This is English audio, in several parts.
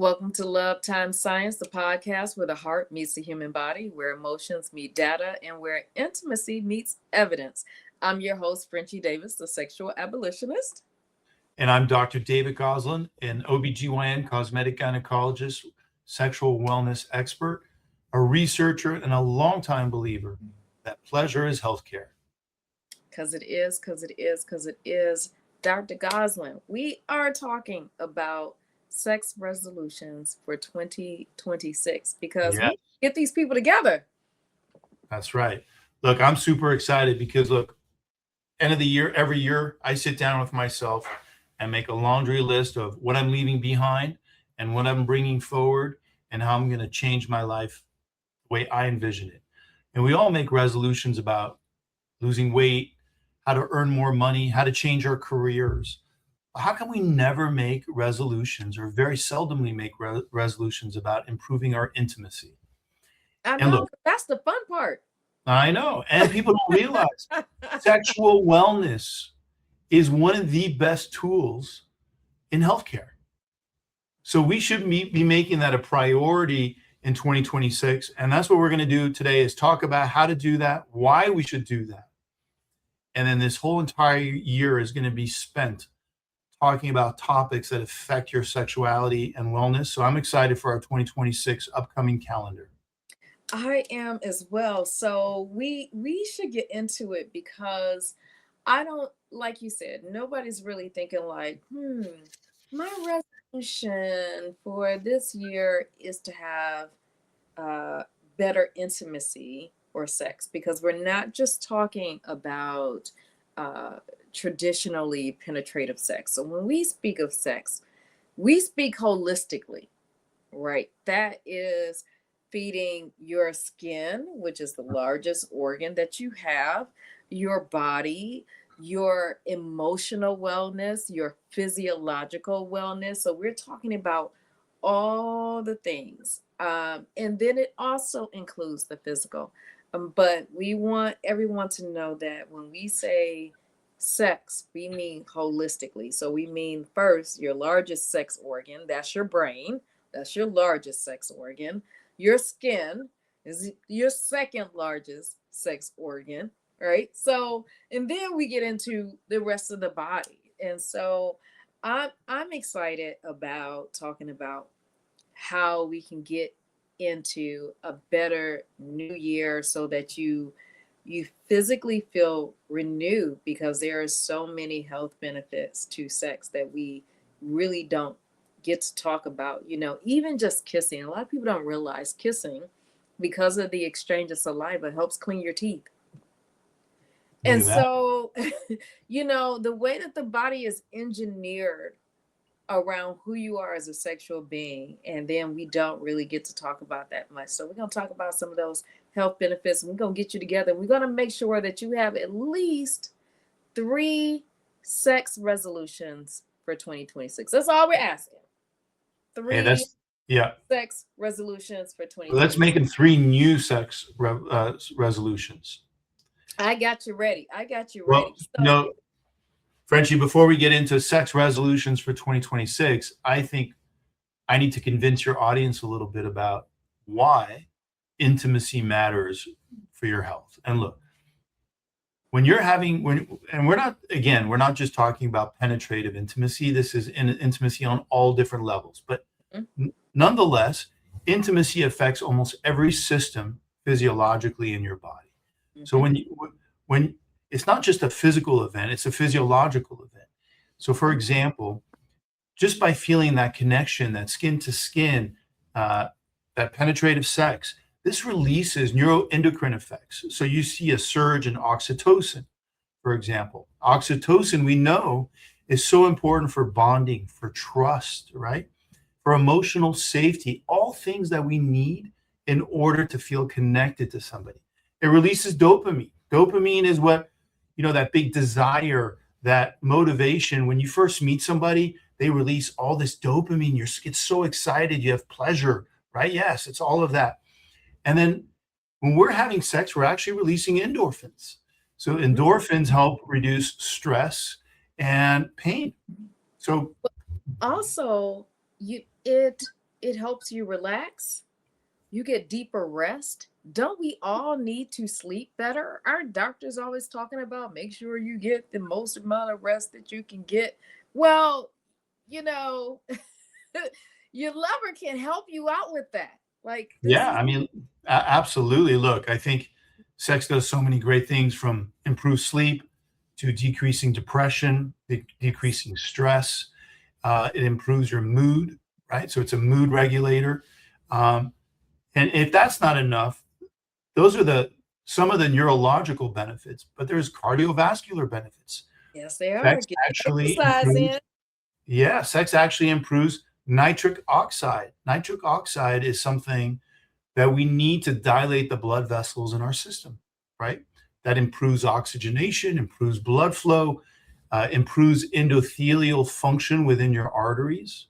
Welcome to Love Time Science, the podcast where the heart meets the human body, where emotions meet data, and where intimacy meets evidence. I'm your host, Frenchie Davis, the sexual abolitionist. And I'm Dr. David Ghozland, an OBGYN cosmetic gynecologist, sexual wellness expert, a researcher, and a longtime believer that pleasure is healthcare. Because it is, because it is, because it is. Dr. Ghozland, we are talking about sex resolutions for 2026 because Yeah, we get these people together. that's right. Look, I'm super excited because, look, end of the year, every year, I sit down with myself and make a laundry list of what I'm leaving behind and what I'm bringing forward and how I'm going to change my life the way I envision it. And we all make resolutions about losing weight, how to earn more money, how to change our careers. How can we never make resolutions, or very seldomly make resolutions about improving our intimacy? I And know, look, that's the fun part. I know, and people don't realize sexual wellness is one of the best tools in healthcare. So we should be making that a priority in 2026. And that's what we're going to do today, is talk about how to do that, why we should do that. And then this whole entire year is going to be spent talking about topics that affect your sexuality and wellness. So I'm excited for our 2026 upcoming calendar. I am as well. So we should get into it because I don't, like you said, nobody's really thinking like, my resolution for this year is to have uh better intimacy or sex, because we're not just talking about uh traditionally penetrative sex. So when we speak of sex, we speak holistically. Right. That is feeding your skin, which is the largest organ that you have, your body, your emotional wellness, your physiological wellness. So we're talking about all the things. And then it also includes the physical. But we want everyone to know that when we say sex, we mean holistically. So we mean first your largest sex organ, that's your brain. That's your largest sex organ. Your skin is your second largest sex organ, right? So, and then we get into the rest of the body. And so I'm excited about talking about how we can get into a better new year so that you physically feel renewed, because there are so many health benefits to sex that we really don't get to talk about. Even just kissing, a lot of people don't realize kissing, because of the exchange of saliva, helps clean your teeth. Look And at that. so the way that the body is engineered around who you are as a sexual being, and then we don't really get to talk about that much. So we're going to talk about some of those health benefits, and we're going to get you together, and we're going to make sure that you have at least 3 sex resolutions for 2026. That's all we're asking. Hey, 3 yeah. sex resolutions for Let's 2026. make it 3 new resolutions. I got you ready. I got you ready. Well, So, Frenchie, before we get into sex resolutions for 2026, I think I need to convince your audience a little bit about why intimacy matters for your health. And look, and we're not just talking about penetrative intimacy. This is intimacy on all different levels. But nonetheless, intimacy affects almost every system physiologically in your body. So when it's not just a physical event, it's a physiological event. So, for example, just by feeling that connection, that skin to skin, that penetrative sex, this releases neuroendocrine effects. So you see a surge in oxytocin, for example. Oxytocin, we know, is so important for bonding, for trust, right? For emotional safety, all things that we need in order to feel connected to somebody. It releases dopamine. Dopamine is what, that big desire, that motivation. When you first meet somebody, they release all this dopamine. You get so excited, you have pleasure, right? Yes, it's all of that. And then when we're having sex, we're actually releasing endorphins. So endorphins help reduce stress and pain. So also, it it helps you relax. You get deeper rest. Don't we all need to sleep better? Our doctors always talking about make sure you get the most amount of rest that you can get. Well, you know, your lover can help you out with that. Like this Yeah, is I mean, absolutely. Look, I think sex does so many great things, from improved sleep to decreasing depression, decreasing stress. It improves your mood, right? So it's a mood regulator. Um, and if that's not enough, those are the some of the neurological benefits, but there's cardiovascular benefits. yes, they are. Sex Get the actually exercise improves, in. yeah, sex actually improves nitric oxide. Nitric oxide is something that we need to dilate the blood vessels in our system, right? That improves oxygenation, improves blood flow, improves endothelial function within your arteries.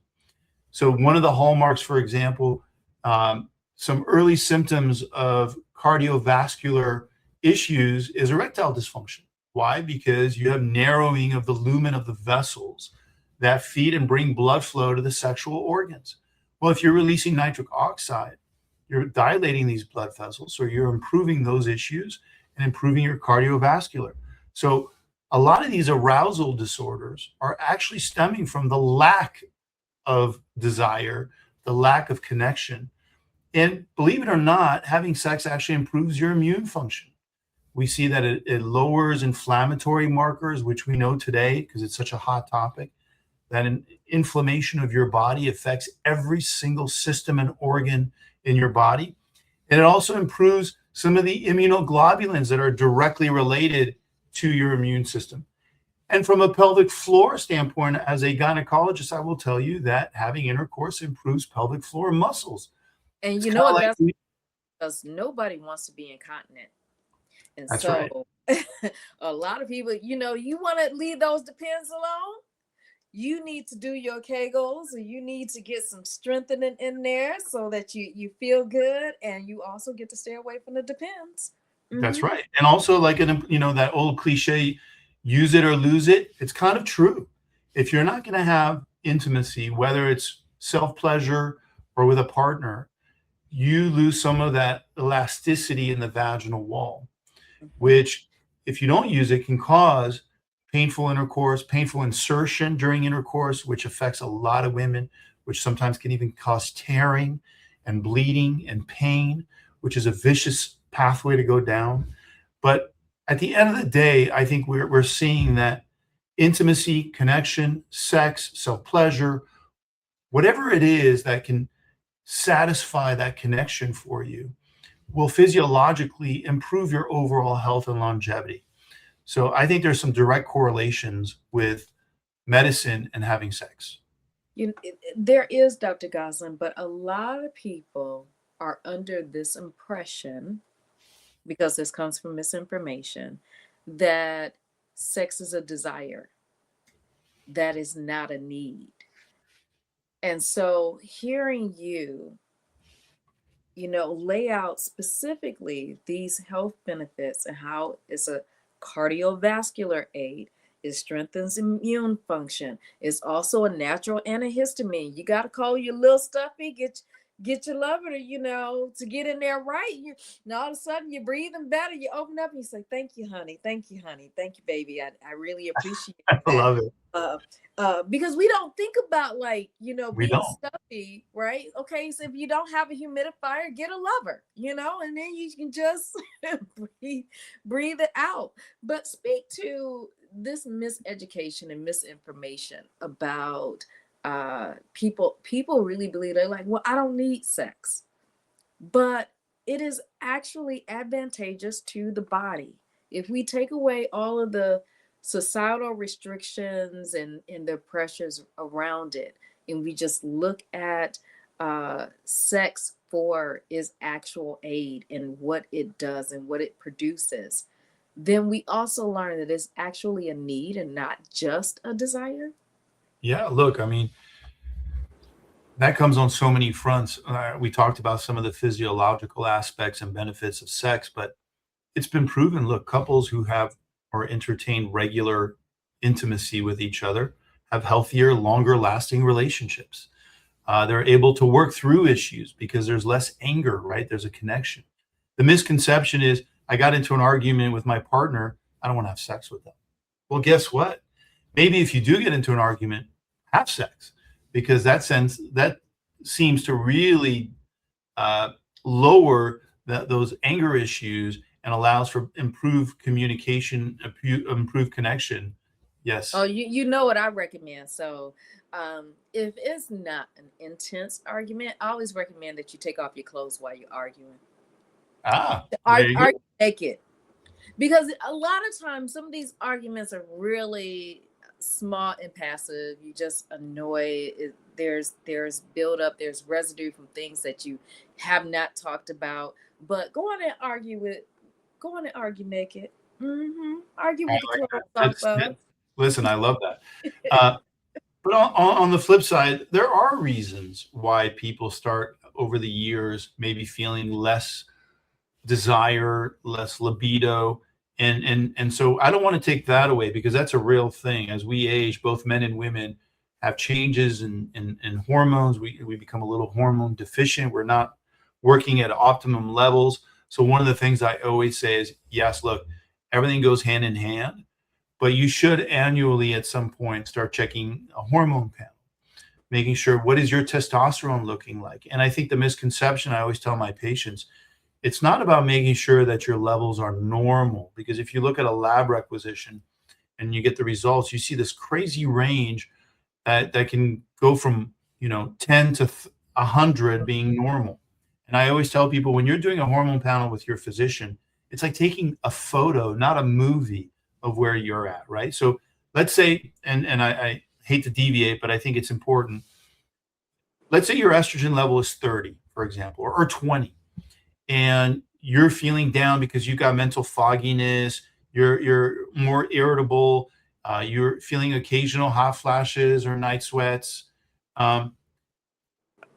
So one of the hallmarks, for example, some early symptoms of cardiovascular issues is erectile dysfunction. Why? Because you have narrowing of the lumen of the vessels that feed and bring blood flow to the sexual organs. Well, if you're releasing nitric oxide, you're dilating these blood vessels, so you're improving those issues and improving your cardiovascular. So a lot of these arousal disorders are actually stemming from the lack of desire, the lack of connection. And believe it or not, having sex actually improves your immune function. We see that it lowers inflammatory markers, which we know today, because it's such a hot topic, that an inflammation of your body affects every single system and organ in your body. And it also improves some of the immunoglobulins that are directly related to your immune system. And from a pelvic floor standpoint, as a gynecologist, I will tell you that having intercourse improves pelvic floor muscles. And It's you kind know of what? like, That's because nobody wants to be incontinent. And that's right. so a lot of people, you want to leave those depends alone. You need to do your Kegels, or you need to get some strengthening in there so that you feel good, and you also get to stay away from the depends. That's Hmm. right. And also, like, that old cliche, use it or lose it. It's kind of true. If you're not going to have intimacy, whether it's self pleasure or with a partner, you lose some of that elasticity in the vaginal wall, which, if you don't use it, can cause painful intercourse, painful insertion during intercourse, which affects a lot of women, which sometimes can even cause tearing and bleeding and pain, which is a vicious pathway to go down. But at the end of the day, I think we're seeing that intimacy, connection, sex, self pleasure, whatever it is that can satisfy that connection for you, will physiologically improve your overall health and longevity. So I think there's some direct correlations with medicine and having sex. There is, Dr. Goslin, but a lot of people are under this impression, because this comes from misinformation, that sex is a desire. That is not a need. And so hearing lay out specifically these health benefits and how it's a cardiovascular aid, it strengthens immune function. It's also a natural antihistamine. You got to call your little stuffy, get your lover to get in there right. And all of a sudden you're breathing better. You open up and you say, "Thank you, honey. Thank you, honey. Thank you, baby. I really appreciate I that." love it. Uh, because we don't think about, like, We being don't. stuffy, right? Okay, so if you don't have a humidifier, get a lover, and then you can just breathe it out. But speak to this miseducation and misinformation about people really believe, they're like, well, I don't need sex, but it is actually advantageous to the body. If we take away all of the societal restrictions and the pressures around it, and we just look at sex for its actual aid and what it does and what it produces, then we also learn that it's actually a need and not just a desire. Yeah, look, I mean, that comes on so many fronts. We talked about some of the physiological aspects and benefits of sex, but it's been proven. Look, couples who have or entertain regular intimacy with each other have healthier, longer lasting relationships. They're able to work through issues because there's less anger, right? There's a connection. The misconception is I got into an argument with my partner, I don't want to have sex with them. Well, guess what? Maybe if you do get into an argument, have sex, because that seems to really uh, lower those anger issues and allows for improved communication, improved connection. Oh, Yes. you know what I recommend. So, if it's not an intense argument, I always recommend that you take off your clothes while you're arguing. There you Argue go. naked. Because a lot of times some of these arguments are really small and passive. You just annoy it, there's build up, there's residue from things that you have not talked about. But go on and argue naked. Argue I with the like clothes that. off of. Listen, I love that. Uh, but on the flip side, there are reasons why people start over the years maybe feeling less desire, less libido. And so I don't want to take that away because that's a real thing. As we age, both men and women have changes in hormones. We become a little hormone deficient. We're not working at optimum levels. So one of the things I always say is, yes, look, everything goes hand in hand, but you should annually at some point start checking a hormone panel, making sure what is your testosterone looking like. And I think the misconception I always tell my patients, it's not about making sure that your levels are normal, because if you look at a lab requisition and you get the results, you see this crazy range that can go from 10 to 100 being normal. And I always tell people when you're doing a hormone panel with your physician, it's like taking a photo, not a movie of where you're at, right? So let's say, and I hate to deviate, but I think it's important. Let's say your estrogen level is 30, for example, or 20, and you're feeling down because you got mental fogginess, you're more irritable, you're feeling occasional hot flashes or night sweats, um,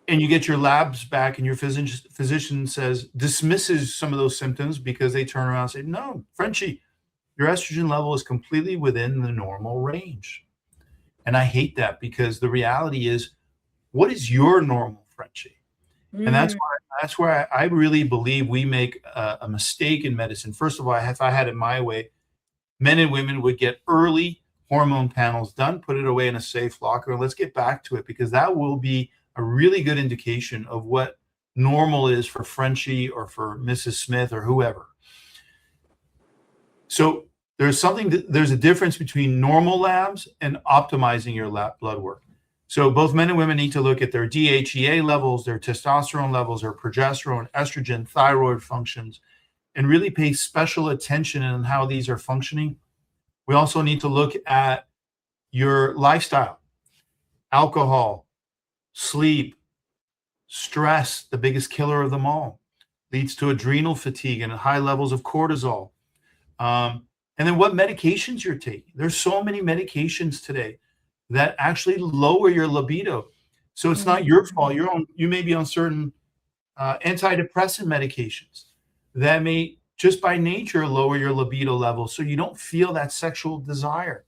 and you get your labs back, and your physician says dismisses some of those symptoms because they turn around and say, "No, Frenchie, your estrogen level is completely within the normal range." And I hate that because the reality is, what is your normal, Frenchie? And Mm. that's where I really believe we make a mistake in medicine. First of all, if I had it my way, men and women would get early hormone panels done, put it away in a safe locker, and let's get back to it because that will be a really good indication of what normal is for Frenchie or for Mrs. Smith or whoever. So there's a difference between normal labs and optimizing your lab blood work. So both men and women need to look at their DHEA levels, their testosterone levels, their progesterone, estrogen, thyroid functions, and really pay special attention on how these are functioning. We also need to look at your lifestyle, alcohol, sleep, stress, the biggest killer of them all, leads to adrenal fatigue and high levels of cortisol. Um, and then what medications you're taking. There's so many medications today that actually lower your libido. So it's not your fault. You may be on certain antidepressant medications that may just by nature lower your libido level so you don't feel that sexual desire.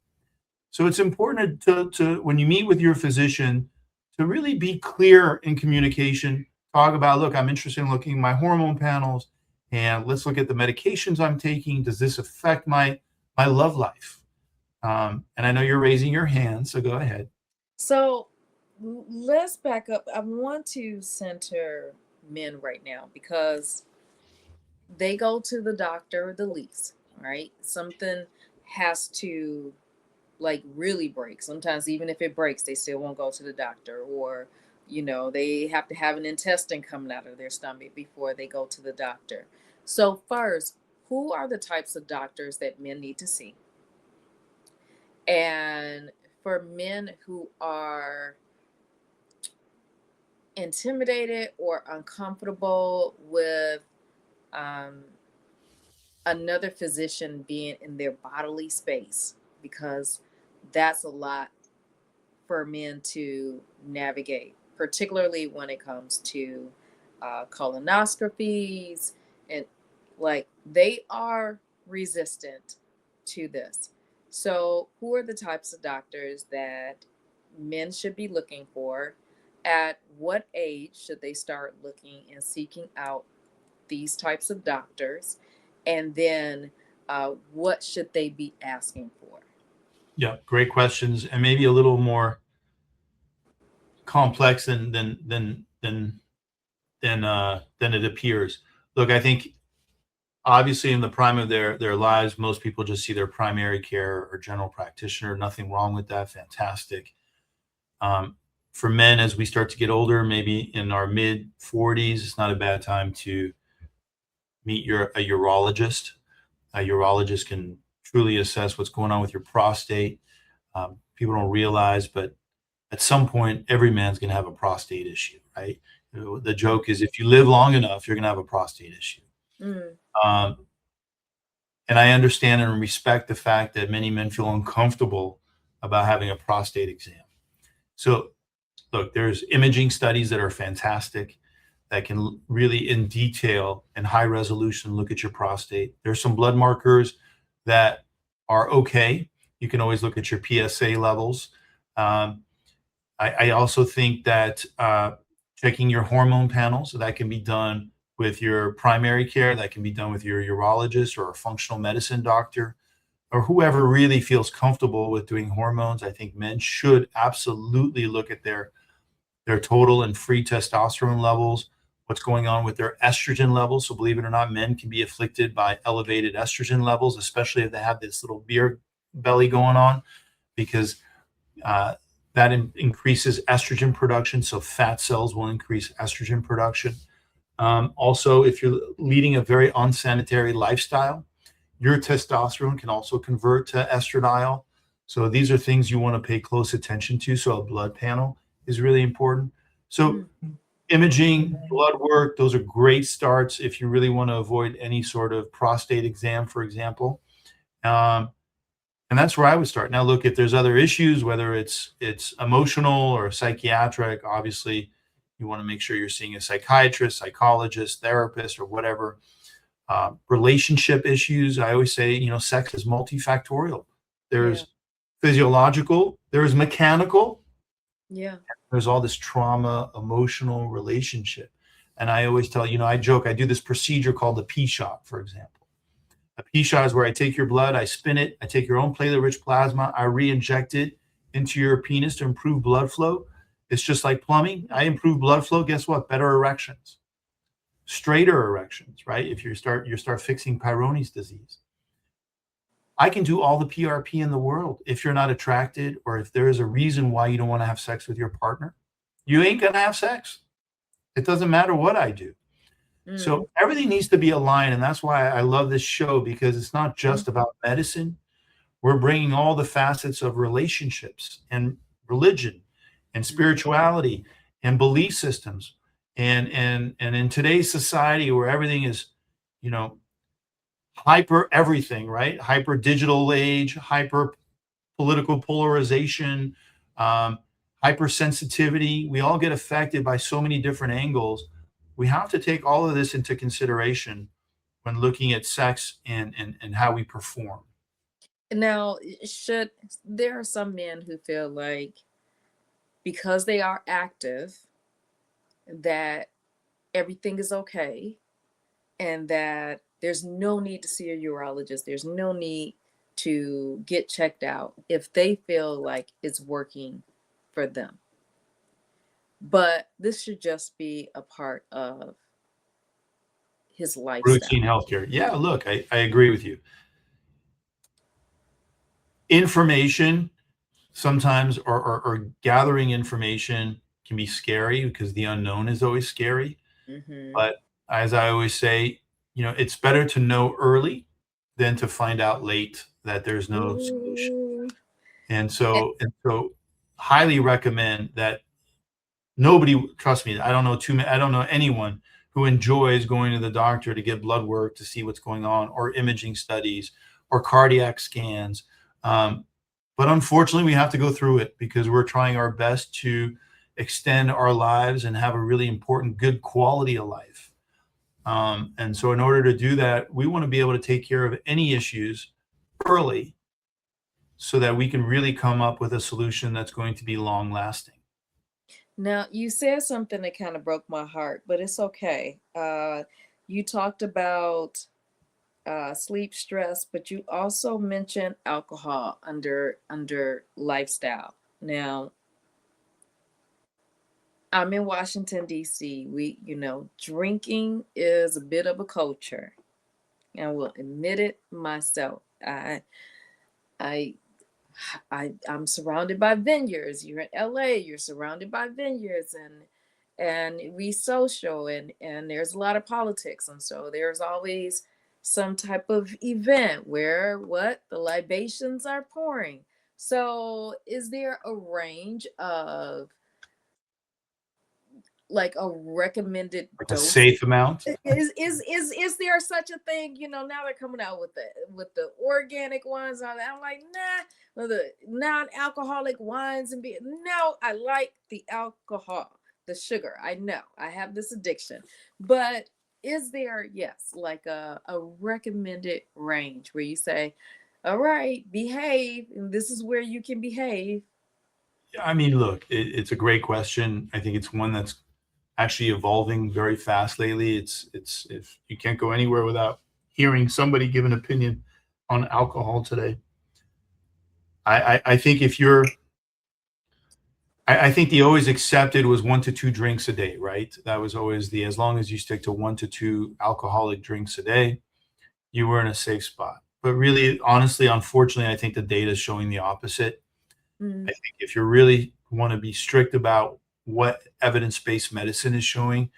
So it's important to when you meet with your physician to really be clear in communication. Talk about, look, I'm interested in looking at my hormone panels, and let's look at the medications I'm taking. Does this affect my love life? And I know you're raising your hand, so go ahead. So let's back up. I want to center men right now because they go to the doctor the least, right? Something has to like really break. Sometimes even if it breaks, they still won't go to the doctor, or they have to have an intestine coming out of their stomach before they go to the doctor. So first, who are the types of doctors that men need to see? And for men who are intimidated or uncomfortable with um, another physician being in their bodily space, because that's a lot for men to navigate, particularly when it comes to colonoscopies, and like they are resistant to this. So, who are the types of doctors that men should be looking for? at what age should they start looking and seeking out these types of doctors? And then what should they be asking for? Yeah, great questions, and maybe a little more complex than it appears. Look, I think obviously in the prime of their lives, most people just see their primary care or general practitioner. Nothing wrong with that. Fantastic. Um, for men, as we start to get older, maybe in our mid 40s, it's not a bad time to meet a urologist. A urologist can truly assess what's going on with your prostate. People don't realize, but at some point, every man's going to have a prostate issue, right? You know, the joke is if you live long enough, you're going to have a prostate issue. Mm, Um, and I understand and respect the fact that many men feel uncomfortable about having a prostate exam. So, look, there's imaging studies that are fantastic that can really, in detail and high resolution, look at your prostate. There's some blood markers that are okay. You can always look at your PSA levels. Um, I also think that checking your hormone panel, so that can be done with your primary care, that can be done with your urologist or a functional medicine doctor, or whoever really feels comfortable with doing hormones. I think men should absolutely look at their total and free testosterone levels, what's going on with their estrogen levels. So believe it or not, men can be afflicted by elevated estrogen levels, especially if they have this little beer belly going on, because uh, that increases estrogen production. So fat cells will increase estrogen production. Also, if you're leading a very unsanitary lifestyle, your testosterone can also convert to estradiol. So these are things you want to pay close attention to. So a blood panel is really important. So mm, imaging, blood work, those are great starts if you really want to avoid any sort of prostate exam, for example. Um, and that's where I would start. Now, look, if there's other issues, whether it's emotional or psychiatric, obviously you want to make sure you're seeing a psychiatrist, psychologist, therapist, or whatever. Relationship issues, I always say, sex is multifactorial. yeah. There's physiological, there's mechanical, Yeah. there's all this trauma, emotional relationship. And I always tell, I joke, I do this procedure called the P shot, for example. A P shot is where I take your blood, I spin it, I take your own platelet-rich plasma, I re-inject it into your penis to improve blood flow. It's just like plumbing. I improve blood flow. Guess what? Better erections, straighter erections, right? If you start fixing Peyronie's disease. I can do all the PRP in the world. If you're not attracted, or if there is a reason why you don't want to have sex with your partner, you ain't gonna have sex. It doesn't matter what I do. Mm, So everything needs to be aligned, and that's why I love this show, because it's not mm, just about medicine. We're bringing all the facets of relationships and religion and mm. spirituality and belief systems, and in today's society where everything is, you know, hyper everything, right? Hyper digital age, hyper political polarization, um, hypersensitivity. We all get affected by so many different angles. We have to take all of this into consideration when looking at sex and how we perform. Now, should there are some men who feel like because they are active, that everything is okay and that there's no need to see a urologist, there's no need to get checked out if they feel like it's working for them. But this should just be a part of his Routine lifestyle. healthcare. Yeah, look, I agree with you. Information sometimes, or gathering information, can be scary because the unknown is always scary. Mm-hmm. But as I always say, it's better to know early than to find out late that there's no solution. Ooh. And so highly recommend that. Nobody, trust me, I don't know anyone who enjoys going to the doctor to get blood work to see what's going on, or imaging studies, or cardiac scans. Um, but unfortunately, we have to go through it because we're trying our best to extend our lives and have a really important, good quality of life. And so, in order to do that, we want to be able to take care of any issues early so that we can really come up with a solution that's going to be long lasting. Now, you said something that kind of broke my heart, but it's okay. You talked about sleep stress, but you also mentioned alcohol under lifestyle. Now, I'm in Washington D.C. Drinking is a bit of a culture. I will admit it myself. I I'm surrounded by vineyards. You're in LA, you're surrounded by vineyards, and we social, and there's a lot of politics, and so there's always some type of event where what the libations are pouring. So is there a range of like a recommended Like a dose? safe amount? Is there such a thing? Now they're coming out with the organic wines. And I'm like, nah. Well, the non-alcoholic wines and beer. No, I like the alcohol, the sugar. I know I have this addiction, but is there, yes, like a recommended range where you say, all right, behave, and this is where you can behave? I mean, look, it's a great question. I think it's one that's actually evolving very fast lately. It's if you can't go anywhere without hearing somebody give an opinion on alcohol today. I think if you're I think the always accepted was 1 to 2 drinks a day, right? That was always the as long as you stick to 1 to 2 alcoholic drinks a day, you were in a safe spot. But really, honestly, unfortunately, I think the data is showing the opposite. I Mm, think if you really want to be strict about what evidence-based medicine is showing,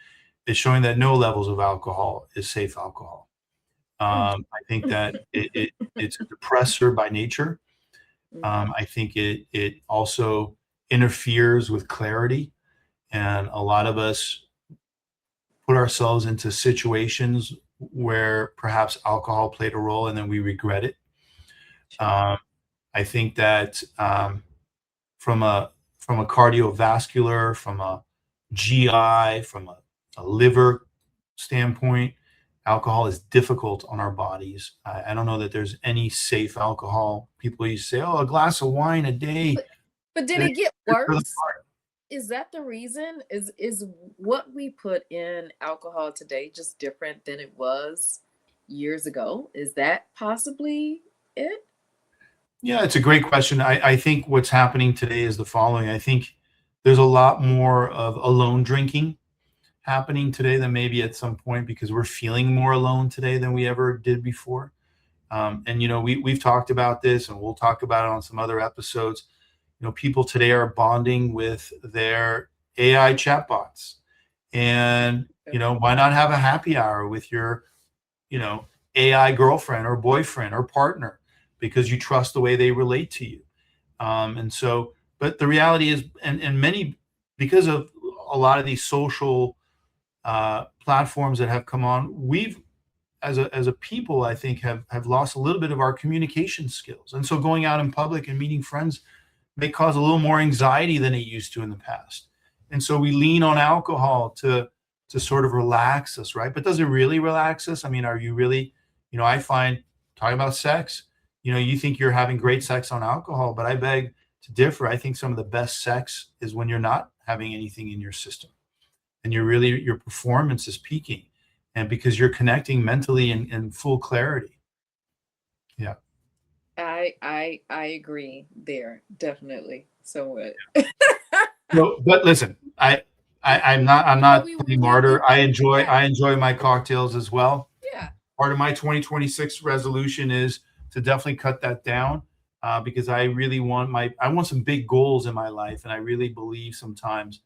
it's showing that no levels of alcohol is safe alcohol. mm, I think mm, that it's a depressor by nature. mm. I think it also interferes with clarity, and a lot of us put ourselves into situations where perhaps alcohol played a role, and then we regret it. Sure. Um, I think that from a from a cardiovascular, from a GI, from a liver standpoint, alcohol is difficult on our bodies. I don't know that there's any safe alcohol. People used to say, "Oh, a glass of wine a day, But but did it's it get good for the worse? heart." Is that the reason? Is what we put in alcohol today just different than it was years ago? Is that possibly it? Yeah, it's a great question. I think what's happening today is the following. I think there's a lot more of alone drinking happening today than maybe at some point because we're feeling more alone today than we ever did before. And we've talked about this, and we'll talk about it on some other episodes. People today are bonding with their AI chatbots, and why not have a happy hour with your you know AI girlfriend or boyfriend or partner because you trust the way they relate to you. And so, but the reality is, and many because of a lot of these social platforms that have come on, we've as a people, I think, have lost a little bit of our communication skills. And so going out in public and meeting friends may cause a little more anxiety than it used to in the past. And so we lean on alcohol to sort of relax us, right? But does it really relax us? I mean, are you really, I find talking about sex, you think you're having great sex on alcohol, but I beg to differ. I think some of the best sex is when you're not having anything in your system and your performance is peaking and because you're connecting mentally in full clarity. Yeah. I agree there, definitely. So what? No, but listen, I'm not But we playing we we martyr. I enjoy yeah, I enjoy my cocktails as well. yeah. Part of my 2026 resolution is to definitely cut that down because I want some big goals in my life, and I really believe sometimes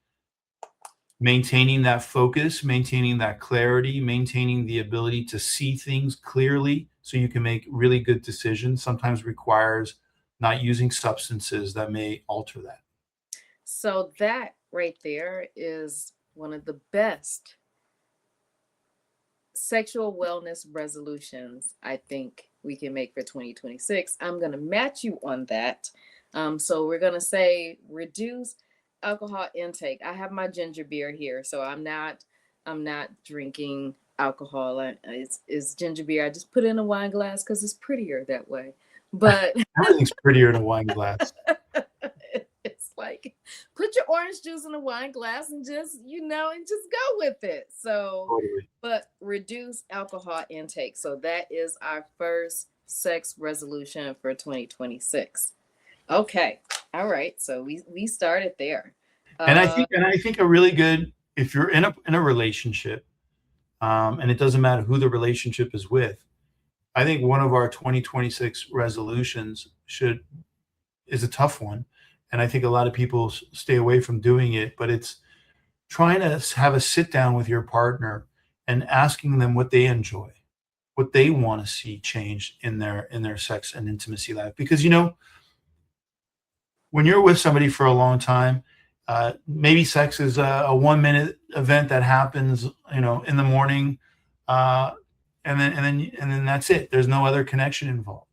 maintaining that focus, maintaining that clarity, maintaining the ability to see things clearly so you can make really good decisions sometimes requires not using substances that may alter that. So that right there is one of the best sexual wellness resolutions I think we can make for 2026. I'm going to match you on that. So we're going to say reduce alcohol intake. I have my ginger beer here, so I'm not drinking alcohol. It's ginger beer. I just put it in a wine glass because it's prettier that way. But Everything's prettier in a wine glass. it's like, put your orange juice in a wine glass and just, and just go with it. So, Totally. but reduce alcohol intake. So that is our first sex resolution for 2026. Okay. All right. So we started there. And Uh I think a really good, if you're in a relationship, and it doesn't matter who the relationship is with, I think one of our 2026 resolutions is a tough one, and I think a lot of people stay away from doing it, but it's trying to have a sit down with your partner and asking them what they enjoy, what they want to see change in their sex and intimacy life. Because when you're with somebody for a long time, maybe sex is a 1 minute event that happens, in the morning, uh, and then that's it. There's no other connection involved.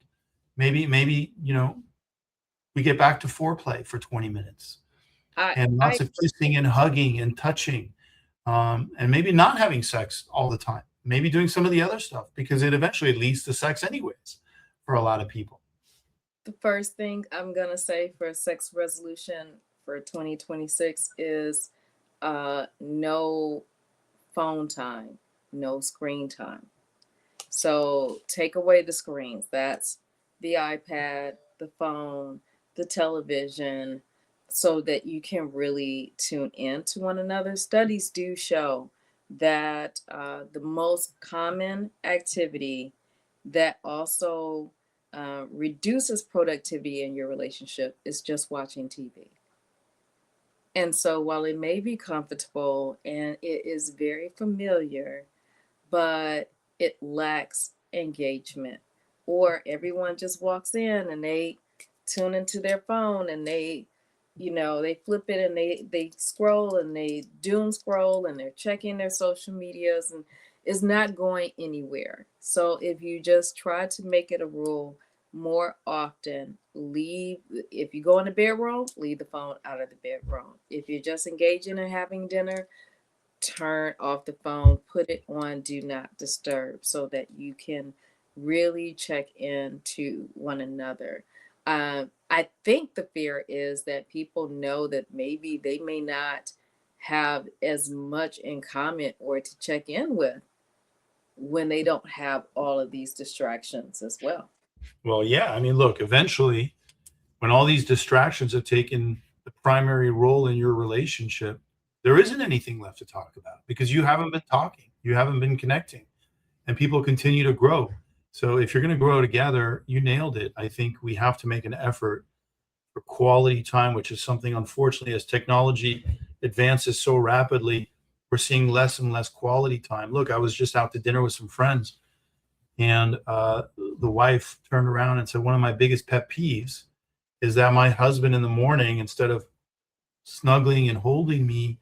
Maybe we get back to foreplay for 20 minutes and I lots of kissing and hugging and touching, and maybe not having sex all the time. Maybe doing some of the other stuff because it eventually leads to sex anyways for a lot of people. The first thing I'm gonna say for sex resolution for 2026 is no phone time, no screen time. So take away the screens. That's the iPad, the phone, the television, so that you can really tune in to one another. Studies do show that the most common activity that also reduces productivity in your relationship is just watching TV. And so while it may be comfortable and it is very familiar, but it lacks engagement. Or everyone just walks in and they tune into their phone and they flip it and they scroll and they doom scroll and they're checking their social medias and it's not going anywhere. So if you just try to make it a rule more often, if you go in the bedroom, leave the phone out of the bedroom. If you're just engaging and having dinner, turn off the phone, put it on do not disturb so that you can really check in to one another. I think the fear is that people know that maybe they may not have as much in common or to check in with when they don't have all of these distractions as well. Well, yeah, I mean, look, eventually, when all these distractions have taken the primary role in your relationship, there isn't anything left to talk about because you haven't been talking, you haven't been connecting, and people continue to grow. So if you're going to grow together, you nailed it. I think we have to make an effort for quality time, which is something, unfortunately, as technology advances so rapidly, we're seeing less and less quality time. Look, I was just out to dinner with some friends, and the wife turned around and said, one of my biggest pet peeves is that my husband in the morning, instead of snuggling and holding me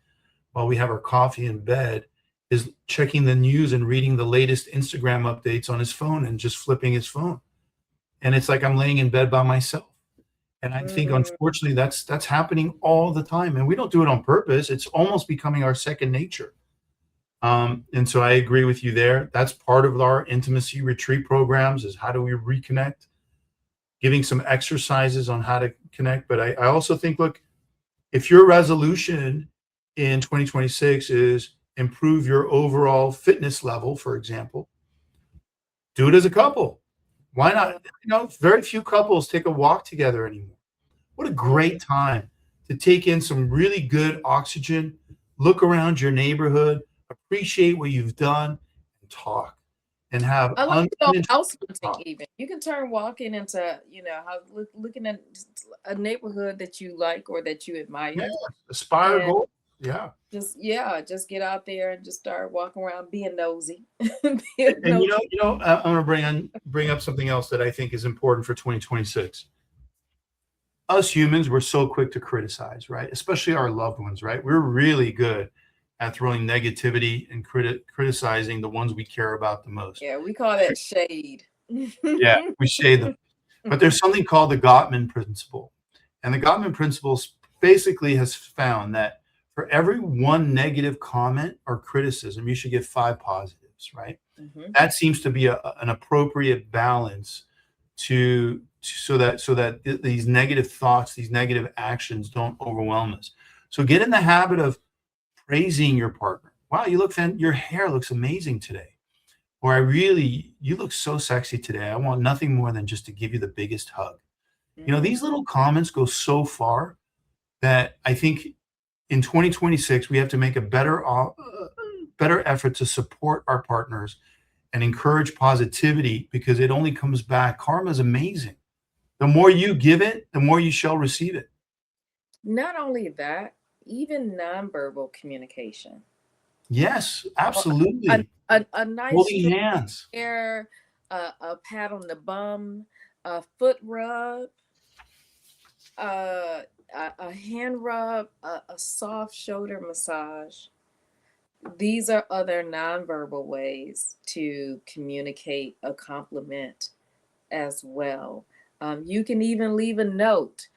while we have our coffee in bed, is checking the news and reading the latest Instagram updates on his phone and just flipping his phone. And it's like I'm laying in bed by myself. And I think, Mm, unfortunately, that's happening all the time. And we don't do it on purpose. It's almost becoming our second nature. And so I agree with you there. That's part of our intimacy retreat programs is how do we reconnect, giving some exercises on how to connect. But I also think, look, if your resolution in 2026 is improve your overall fitness level, for example, do it as a couple. Why mm, not? Very few couples take a walk together anymore. What a mm. great time to take in some really good oxygen, look around your neighborhood, appreciate what you've done, and talk and have I like to go house uninterrupted hunting talk. even. You can turn walking into, looking at a neighborhood that you like or that you Yeah, admire. aspire And goals. Yeah. just get out there and just start walking around being nosy. Being And nosy. I'm going to bring up something else that I think is important for 2026. Us humans, we're so quick to criticize, right? Especially our loved ones, right? We're really good at throwing negativity and criticizing the ones we care about the most. Yeah, we call that shade. Yeah, we shade them. But there's something called the Gottman principle. And the Gottman principle basically has found that for every one negative comment or criticism, you should get 5 positives, right? Mhm. That seems to be an appropriate balance to these negative thoughts, these negative actions don't overwhelm us. So get in the habit of praising your partner. Wow, your hair looks amazing today. Or you look so sexy today. I want nothing more than just to give you the biggest hug. These little comments go so far that I think in 2026 we have to make a better effort to support our partners and encourage positivity, because it only comes back. Karma is amazing. The more you give it, the more you shall receive it. Not only that, even nonverbal communication. Yes, A, a, absolutely. a nice Holding stroke hands. there, a pat on the bum, a foot rub, uh, a hand rub, a soft shoulder massage. These are other nonverbal ways to communicate a compliment as well. You can even leave a note.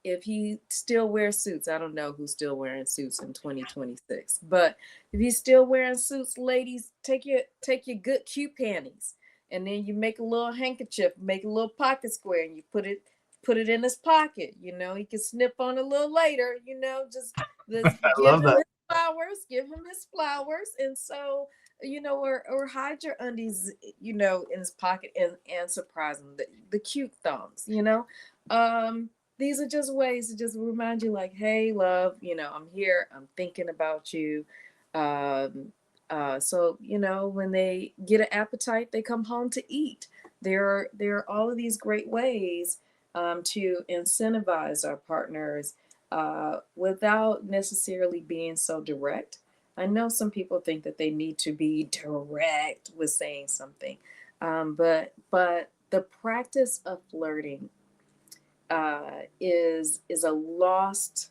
If he still wears suits, I don't know who's still wearing suits in 2026, but if he's still wearing suits, ladies, take your good cute panties, and then you make a little handkerchief, make a little pocket square, and you put it in his pocket. He can snip on a little later. Just I give love him that. his flowers, and so or hide your undies, in his pocket, and surprise him. The cute thumbs. These are just ways to just remind you, like, hey, love, I'm here. I'm thinking about you. So when they get an appetite, they come home to eat. There are all of these great ways to incentivize our partners without necessarily being so direct. I know some people think that they need to be direct with saying something, but the practice of flirting is a lost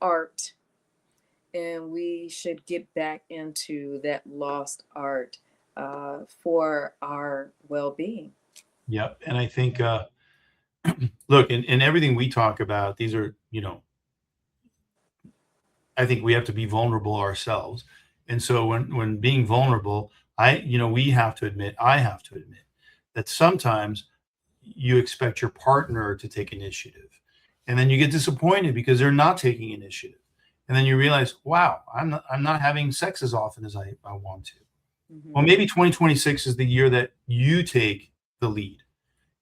art, and we should get back into that lost art for our well-being. Yep. And I think, look, in everything we talk about, these are, I think we have to be vulnerable ourselves. And so when being vulnerable, I have to admit that sometimes you expect your partner to take initiative. And then you get disappointed because they're not taking initiative. And then you realize, wow, I'm not having sex as often as I want to. Well, Mm-hmm. maybe 2026 is the year that you take the lead.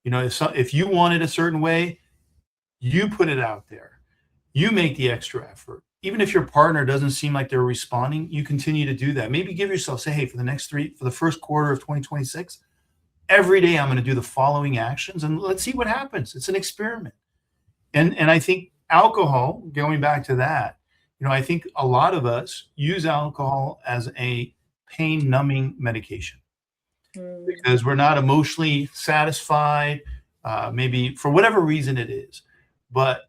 If you want it a certain way, you put it out there. You make the extra effort. Even if your partner doesn't seem like they're responding, you continue to do that. Maybe give yourself, say, hey, for the first quarter of 2026, every day I'm going to do the following actions, and let's see what happens. It's an experiment. And I think alcohol, going back to that, I think a lot of us use alcohol as a pain numbing medication because we're not emotionally satisfied, maybe for whatever reason it is. But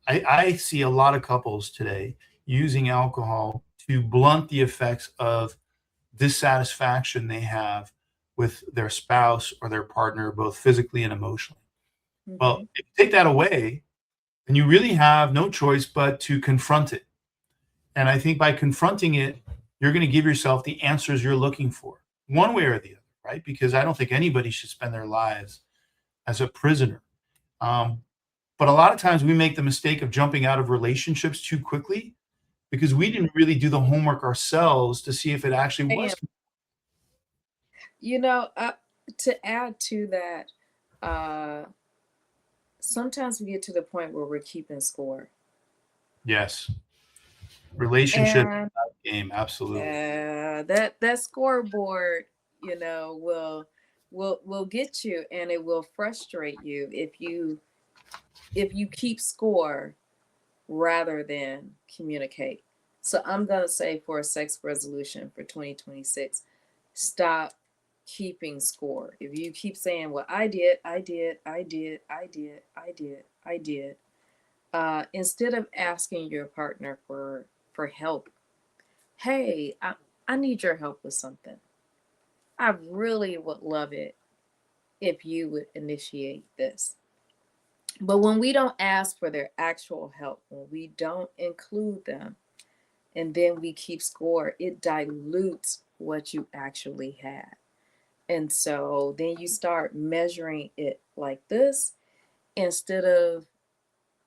I see a lot of couples today using alcohol to blunt the effects of dissatisfaction they have with their spouse or their partner, both physically and emotionally. Well, Mm-hmm. if you take that away, then you really have no choice but to confront it. And I think by confronting it, you're going to give yourself the answers you're looking for, one way or the other, right? Because I don't think anybody should spend their lives as a prisoner. Um, but a lot of times we make the mistake of jumping out of relationships too quickly because we didn't really do the homework ourselves to see if it actually was. And you know, uh, to add to that, uh, sometimes we get to the point where we're keeping score, Yes. Relationship and game, absolutely. that scoreboard, will get you, and it will frustrate you if you keep score rather than communicate. So I'm gonna say, for a sex resolution for 2026, stop keeping score. If you keep saying, well, I did, I did, I did, I did, I did, I did, instead of asking your partner for help, hey, I need your help with something. I really would love it if you would initiate this. But when we don't ask for their actual help, when we don't include them, and then we keep score, it dilutes what you actually had. And so then you start measuring it like this instead of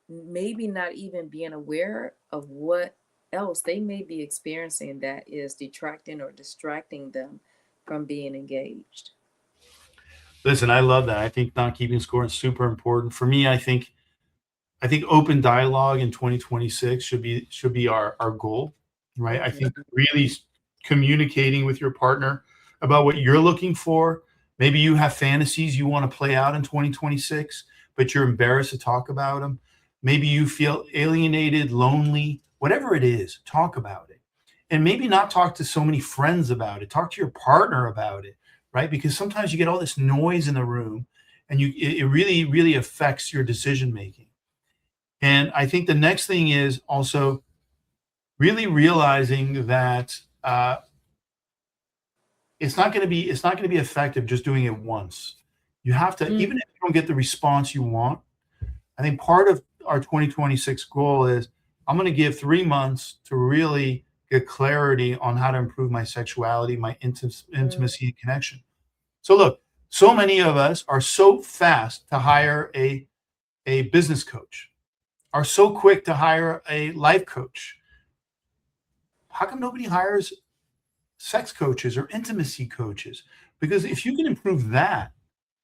maybe not even being aware of what else they may be experiencing that is detracting or distracting them from being engaged. Listen, I love that. I think not keeping score is super important. For me, I think open dialogue in 2026 should be our goal, right? I think Mhm. really communicating with your partner about what you're looking for. Maybe you have fantasies you want to play out in 2026, but you're embarrassed to talk about them. Maybe you feel alienated, lonely, whatever it is, talk about it. And maybe not talk to so many friends about it. Talk to your partner about it, right? Because sometimes you get all this noise in the room and it really, really affects your decision making. And I think the next thing is also really realizing that it's not going to be effective just doing it once. You have to, Mm. even if you don't get the response you want. I think part of our 2026 goal is I'm going to give 3 months to really get clarity on how to improve my sexuality, my Mm. intimacy, and connection. So look, so many of us are so fast to hire a business coach, are so quick to hire a life coach. How come nobody hires sex coaches or intimacy coaches? Because if you can improve that,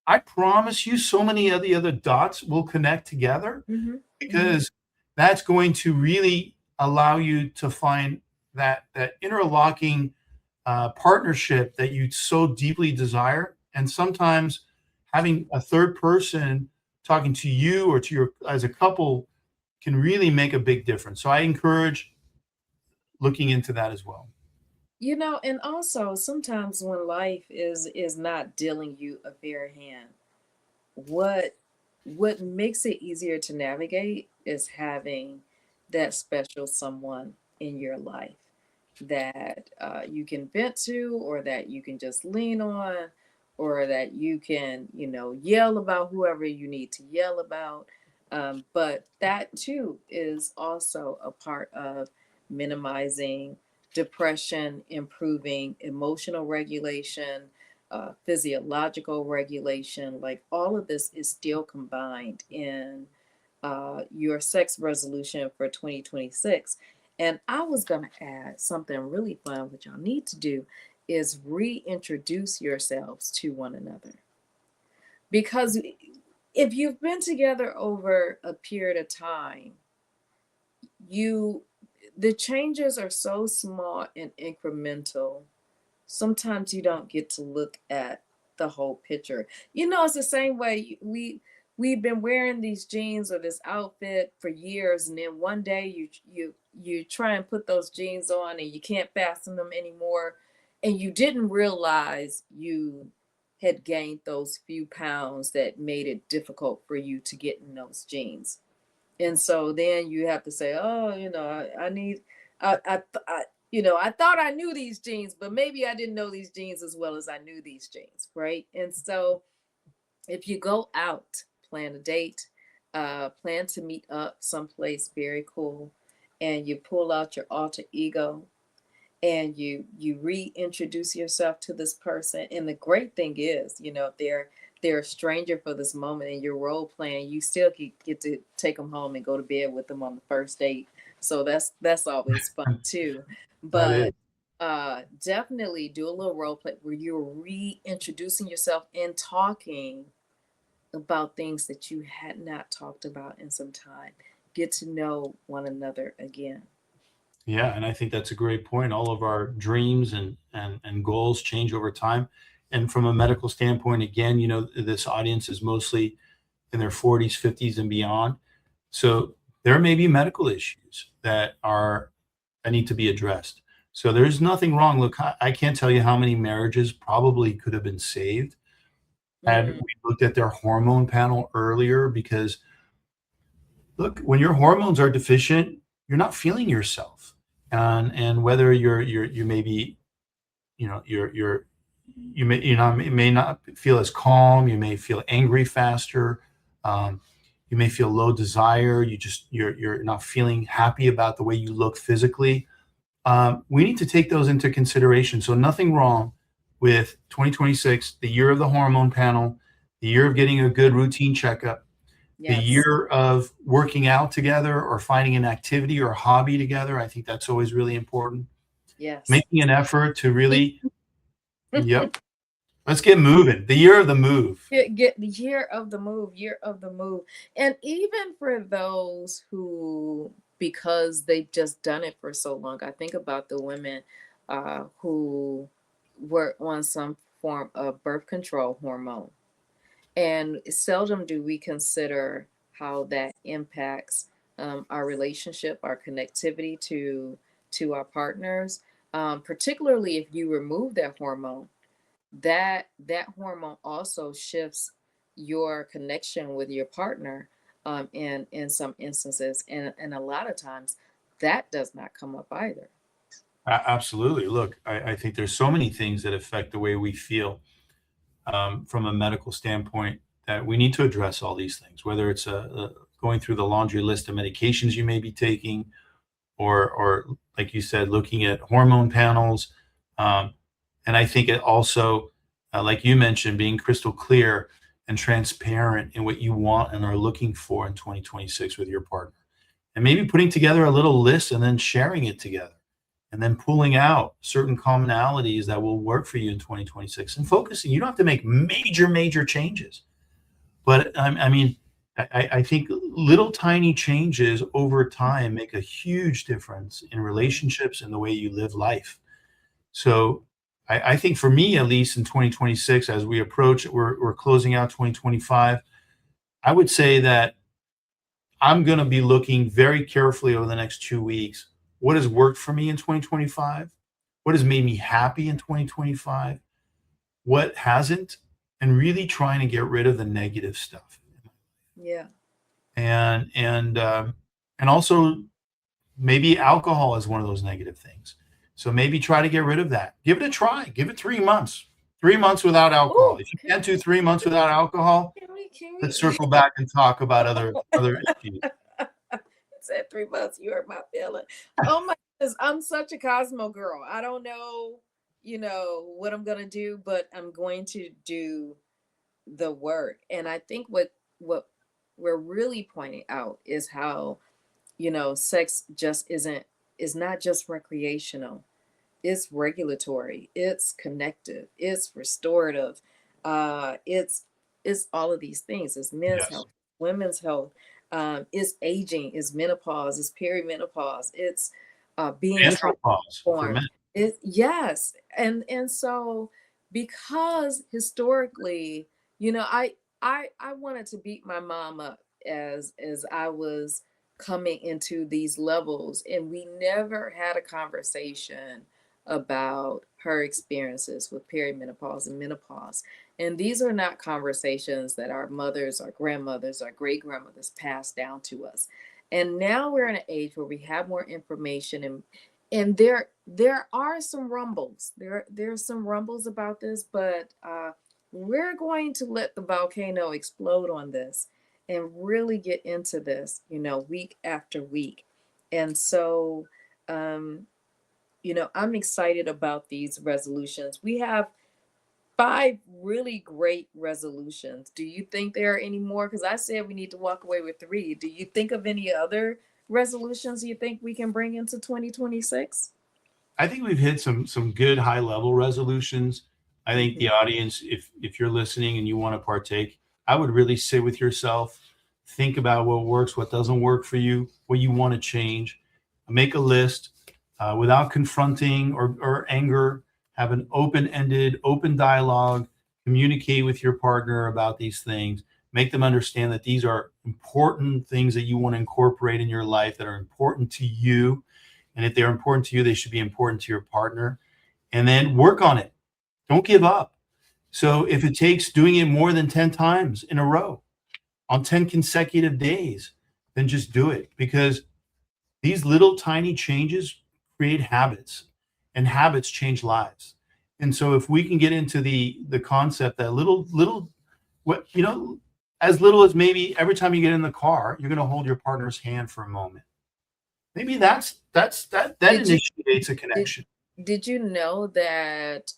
I promise you so many of the other dots will connect together, Mhm. Mhm. because that's going to really allow you to find that interlocking partnership that you so deeply desire. And sometimes having a third person talking to you or to your as a couple can really make a big difference. So I encourage looking into that as well. And also sometimes when life is not dealing you a fair hand, what what makes it easier to navigate is having that special someone in your life that you can vent to, or that you can just lean on, or that you can, yell about whoever you need to yell about. But that too is also a part of minimizing depression, improving emotional regulation, physiological regulation. Like all of this is still combined in your sex resolution for 2026. And I was going to add something really fun, what y'all need to do is reintroduce yourselves to one another. Because if you've been together over a period of time, you the changes are so small and incremental. Sometimes you don't get to look at the whole picture. It's the same way we've been wearing these jeans or this outfit for years, and then one day you try and put those jeans on and you can't fasten them anymore, and you didn't realize you had gained those few pounds that made it difficult for you to get in those jeans. And so then you have to say, oh, I need, I thought I knew these genes, but maybe I didn't know these genes as well as I knew these genes, right? And so if you go out, plan a date, plan to meet up someplace very cool, and you pull out your alter ego, and you reintroduce yourself to this person. And the great thing is, if they're a stranger for this moment and you're role playing, you still get to take them home and go to bed with them on the first date. So that's always fun too. That is. But definitely do a little role play where you're reintroducing yourself and talking about things that you had not talked about in some time. Get to know one another again. Yeah, and I think that's a great point. All of our dreams and goals change over time. And from a medical standpoint, again, this audience is mostly in their 40s, 50s, and beyond. So there may be medical issues that need to be addressed. So there's nothing wrong. Look, I can't tell you how many marriages probably could have been saved had Mm. we looked at their hormone panel earlier. Because look, when your hormones are deficient, you're not feeling yourself. And whether you may be, may not feel as calm, you may feel angry faster, um, you may feel low desire, you're not feeling happy about the way you look physically. We need to take those into consideration. So nothing wrong with 2026, the year of the hormone panel, the year of getting a good routine checkup, the Yes. year of working out together or finding an activity or hobby together. I think that's always really important. Yes. Making an effort to really, yep, let's get moving. The year of the move. Get the year of the move, year of the move. And even for those who, because they've just done it for so long, I think about the women who were on some form of birth control hormone. And seldom do we consider how that impacts our relationship, our connectivity to our partners, particularly if you remove that hormone. That hormone also shifts your connection with your partner in some instances, and a lot of times that does not come up either. Absolutely. Look, I think there's so many things that affect the way we feel from a medical standpoint that we need to address all these things, whether it's going through the laundry list of medications you may be taking, or like you said, looking at hormone panels. Um, and I think it also, like you mentioned, being crystal clear and transparent in what you want and are looking for in 2026 with your partner. And maybe putting together a little list and then sharing it together and then pulling out certain commonalities that will work for you in 2026 and focusing. You don't have to make major changes, but I mean, I think little tiny changes over time make a huge difference in relationships and the way you live life. So I think for me, at least in 2026, as we approach, we're closing out 2025. I would say that I'm going to be looking very carefully over the next 2 weeks. What has worked for me in 2025? What has made me happy in 2025? What hasn't? And really trying to get rid of the negative stuff. Yeah. And also maybe alcohol is one of those negative things. So maybe try to get rid of that. Give it a try. Give it 3 months. 3 months without alcohol. Oh, If you can't do 3 months without alcohol, can let's we? circle back and talk about other issues. Said 3 months. You hurt my feeling. Oh my goodness, I'm such a Cosmo girl. I don't know, what I'm gonna do, but I'm going to do the work. And I think what we're really pointing out is how, sex just is not just recreational. It's regulatory, it's connective, it's restorative, it's all of these things. It's men's Yes. health, women's health, it's aging, it's menopause, it's perimenopause, it's being Andropause for transformed. men. It, yes, and so because historically, I wanted to beat my mom up as I was coming into these levels, and we never had a conversation about her experiences with perimenopause and menopause. And these are not conversations that our mothers, our grandmothers, our great grandmothers passed down to us. And now we're in an age where we have more information, and there are some rumbles. There's some rumbles about this, but we're going to let the volcano explode on this and really get into this, week after week. And so I'm excited about these resolutions. We have 5 really great resolutions. Do you think there are any more? Because I said we need to walk away with 3. Do you think of any other resolutions you think we can bring into 2026? I think we've hit some good high level resolutions. I think Mhm. the audience, if you're listening and you want to partake, I would really sit with yourself, think about what works, what doesn't work for you, what you want to change, make a list without confronting or anger. Have an open-ended, open dialogue. Communicate with your partner about these things. Make them understand that these are important things that you want to incorporate in your life that are important to you, and if they're important to you, they should be important to your partner. And then work on it. Don't give up. So if it takes doing it more than 10 times in a row on 10 consecutive days, then just do it, because these little tiny changes create habits, and habits change lives. And so if we can get into the concept that little what as little as maybe every time you get in the car, you're going to hold your partner's hand for a moment. Maybe that Did you initiates a did, connection. Did you know that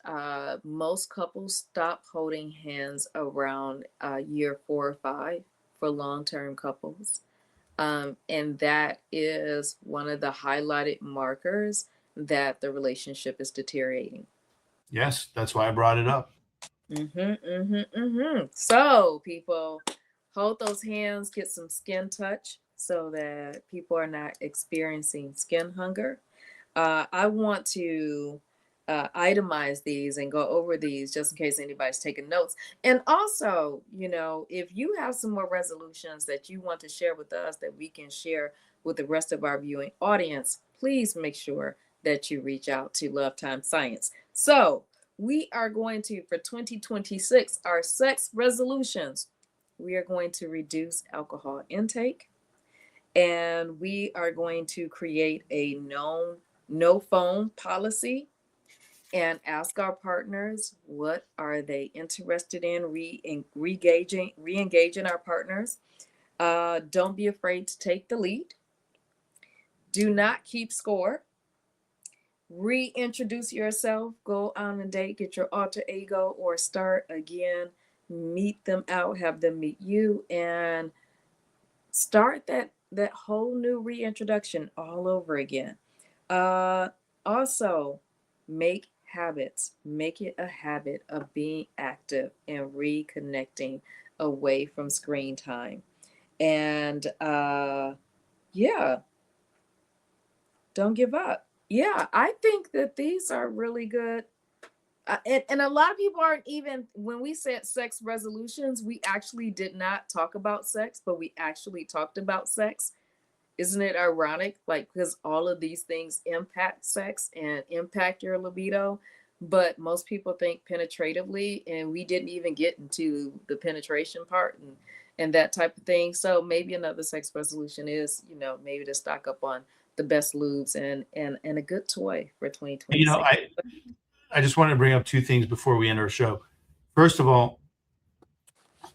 most couples stop holding hands around year 4 or 5 for long-term couples? And that is one of the highlighted markers that the relationship is deteriorating. Yes, that's why I brought it up. So, people, hold those hands, get some skin touch so that people are not experiencing skin hunger. I want to itemize these and go over these just in case anybody's taking notes. And also, if you have some more resolutions that you want to share with us that we can share with the rest of our viewing audience, please make sure that you reach out to Love Time Science. So, we are going to, for 2026, our sex resolutions, we are going to reduce alcohol intake, and we are going to create a no phone policy and ask our partners what are they interested in, re-engaging our partners. Don't be afraid to take the lead. Do not keep score. Reintroduce yourself. Go on a date, get your alter ego, or start again. Meet them out, have them meet you, and start that whole new reintroduction all over again. Also, make habits. Make it a habit of being active and reconnecting away from screen time. And yeah, don't give up. Yeah, I think that these are really good. And a lot of people aren't even, when we said sex resolutions, we actually did not talk about sex, but we actually talked about sex. Isn't it ironic? Like, because all of these things impact sex and impact your libido, but most people think penetratively, and we didn't even get into the penetration part and that type of thing. So maybe another sex resolution is, maybe to stock up on the best lubes and a good toy for You know, 2026. I just wanted to bring up two things before we end our show. First of all,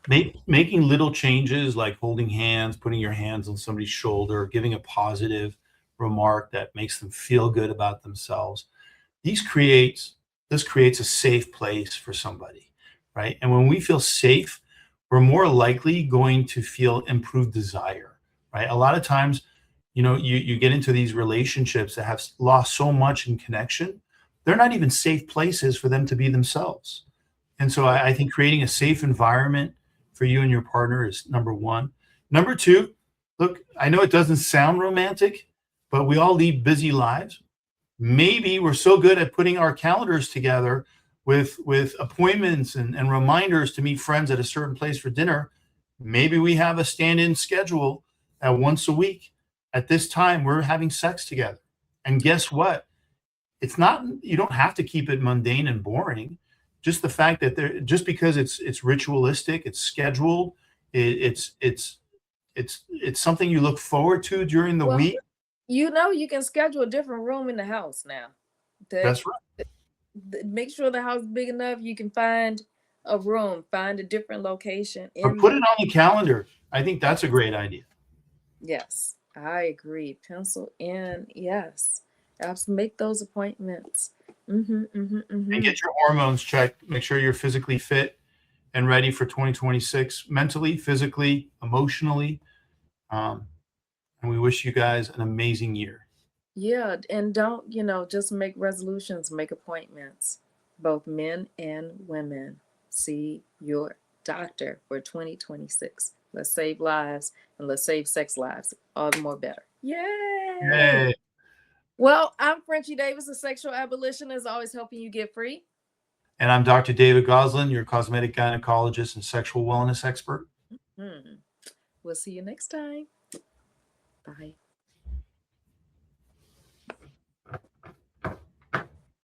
making little changes like holding hands, putting your hands on somebody's shoulder, giving a positive remark that makes them feel good about themselves. These creates this creates a safe place for somebody, right? And when we feel safe, we're more likely going to feel improved desire, right? A lot of times, you get into these relationships that have lost so much in connection, they're not even safe places for them to be themselves. And so I think creating a safe environment for you and your partner is number one. Number two, look, I know it doesn't sound romantic, but we all lead busy lives. Maybe we're so good at putting our calendars together with appointments and reminders to meet friends at a certain place for dinner. Maybe we have a stand-in schedule that once a week at this time we're having sex together. And guess what? It's not, you don't have to keep it mundane and boring. Just the fact that just because it's ritualistic, it's scheduled, it's something you look forward to during the Well, week. you can schedule a different room in the house now. Okay? That's right. Make sure the house is big enough you can find a room, find a different location Or in put the. it on the calendar. I think that's a great idea. Yes, I agree. Pencil in, yes. Make those appointments. And get your hormones checked. Make sure you're physically fit and ready for 2026, mentally, physically, emotionally. Um, and we wish you guys an amazing year. Yeah, and don't, just make resolutions, make appointments, both men and women. See your doctor for 2026. Let's save lives and let's save sex lives. All the more better. Yay! Yay. Well, I'm Frenchie Davis, a sexual abolitionist, always helping you get free. And I'm Dr. David Ghozland, your cosmetic gynecologist and sexual wellness expert. We'll see you next time. Bye.